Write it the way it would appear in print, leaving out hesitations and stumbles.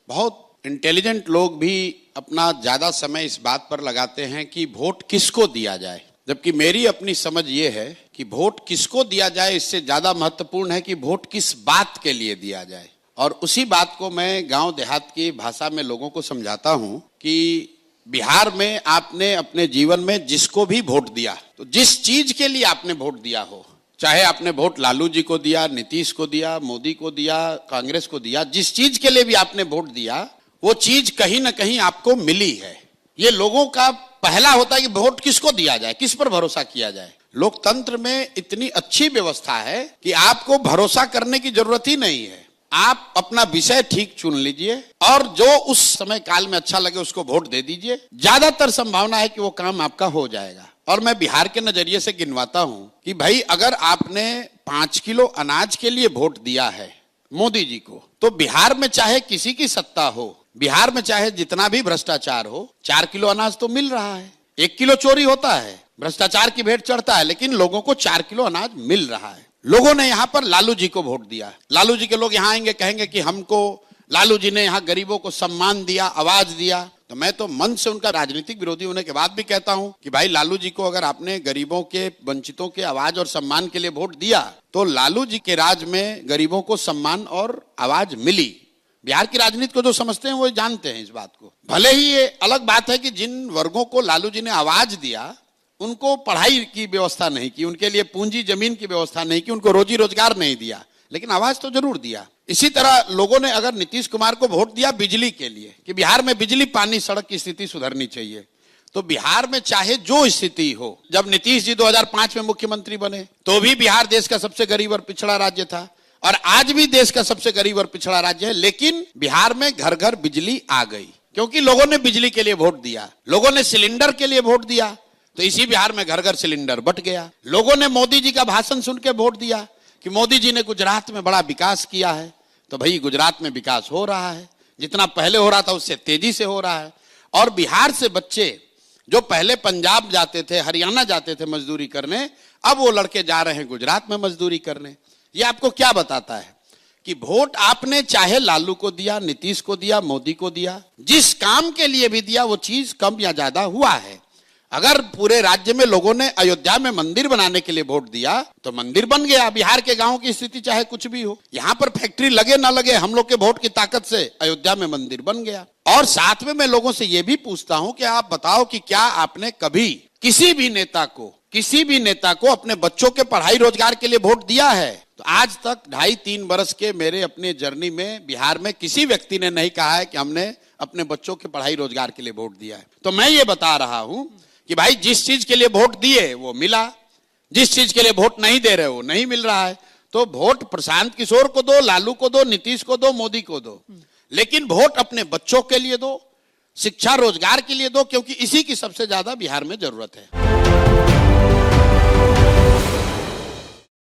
बहुत इंटेलिजेंट लोग भी अपना ज्यादा समय इस बात पर लगाते हैं कि वोट किसको दिया जाए, जबकि मेरी अपनी समझ ये है कि वोट किसको दिया जाए इससे ज्यादा महत्वपूर्ण है कि वोट किस बात के लिए दिया जाए। और उसी बात को मैं गांव देहात की भाषा में लोगों को समझाता हूं कि बिहार में आपने अपने जीवन में जिसको भी वोट दिया, तो जिस चीज के लिए आपने वोट दिया हो, चाहे आपने वोट लालू जी को दिया, नीतीश को दिया, मोदी को दिया, कांग्रेस को दिया, जिस चीज के लिए भी आपने वोट दिया वो चीज कहीं ना कहीं आपको मिली है। ये लोगों का पहला होता है कि वोट किसको दिया जाए, किस पर भरोसा किया जाए। लोकतंत्र में इतनी अच्छी व्यवस्था है कि आपको भरोसा करने की जरूरत ही नहीं है। आप अपना विषय ठीक चुन लीजिए और जो उस समय काल में अच्छा लगे उसको वोट दे दीजिए। ज्यादातर संभावना है कि वो काम आपका हो जाएगा। और मैं बिहार के नजरिए से गिनवाता हूं कि भाई अगर आपने 5 किलो अनाज के लिए वोट दिया है मोदी जी को, तो बिहार में चाहे किसी की सत्ता हो, बिहार में चाहे जितना भी भ्रष्टाचार हो, 4 किलो अनाज तो मिल रहा है। 1 किलो चोरी होता है, भ्रष्टाचार की भेंट चढ़ता है, लेकिन लोगों को 4 किलो अनाज मिल रहा है। लोगों ने यहाँ पर लालू जी को वोट दिया। लालू जी के लोग यहाँ आएंगे, कहेंगे कि हमको लालू जी ने यहाँ गरीबों को सम्मान दिया, आवाज दिया। तो मैं तो मन से उनका राजनीतिक विरोधी होने के बाद भी कहता हूं कि भाई लालू जी को अगर आपने गरीबों के, वंचितों के आवाज और सम्मान के लिए वोट दिया, तो लालू जी के राज में गरीबों को सम्मान और आवाज मिली। बिहार की राजनीति को जो समझते हैं वो जानते हैं इस बात को। भले ही ये अलग बात है कि जिन वर्गों को लालू जी ने आवाज दिया उनको पढ़ाई की व्यवस्था नहीं की, उनके लिए पूंजी जमीन की व्यवस्था नहीं की, उनको रोजी रोजगार नहीं दिया, लेकिन आवाज तो जरूर दिया। इसी तरह लोगों ने अगर नीतीश कुमार को वोट दिया बिजली के लिए कि बिहार में बिजली, पानी, सड़क की स्थिति सुधरनी चाहिए, तो बिहार में चाहे जो स्थिति हो, जब नीतीश जी 2005 में मुख्यमंत्री बने तो भी बिहार देश का सबसे गरीब और पिछड़ा राज्य था और आज भी देश का सबसे गरीब और पिछड़ा राज्य है। लेकिन बिहार में घर घर बिजली आ गई क्योंकि लोगों ने बिजली के लिए वोट दिया। लोगों ने सिलेंडर के लिए वोट दिया तो इसी बिहार में घर घर सिलेंडर बंट गया। लोगों ने मोदी जी का भाषण सुन के वोट दिया कि मोदी जी ने गुजरात में बड़ा विकास किया है, तो भाई गुजरात में विकास हो रहा है, जितना पहले हो रहा था उससे तेजी से हो रहा है। और बिहार से बच्चे जो पहले पंजाब जाते थे, हरियाणा जाते थे मजदूरी करने, अब वो लड़के जा रहे हैं गुजरात में मजदूरी करने। ये आपको क्या बताता है कि वोट आपने चाहे लालू को दिया, नीतीश को दिया, मोदी को दिया, जिस काम के लिए भी दिया वो चीज कम या ज्यादा हुआ है। अगर पूरे राज्य में लोगों ने अयोध्या में मंदिर बनाने के लिए वोट दिया तो मंदिर बन गया। बिहार के गांव की स्थिति चाहे कुछ भी हो, यहां पर फैक्ट्री लगे ना लगे, हम लोग के वोट की ताकत से अयोध्या में मंदिर बन गया। और साथ में मैं लोगों से यह भी पूछता हूं कि आप बताओ कि क्या आपने कभी किसी भी नेता को अपने बच्चों के पढ़ाई रोजगार के लिए वोट दिया है? तो आज तक 2.5-3 वर्ष के मेरे अपने जर्नी में बिहार में किसी व्यक्ति ने नहीं कहा है कि हमने अपने बच्चों के पढ़ाई रोजगार के लिए वोट दिया है। तो मैं ये बता रहा हूं कि भाई जिस चीज के लिए वोट दिए वो मिला, जिस चीज के लिए वोट नहीं दे रहे वो नहीं मिल रहा है। तो वोट प्रशांत किशोर को दो, लालू को दो, नीतीश को दो, मोदी को दो, लेकिन वोट अपने बच्चों के लिए दो, शिक्षा रोजगार के लिए दो, क्योंकि इसी की सबसे ज्यादा बिहार में जरूरत है।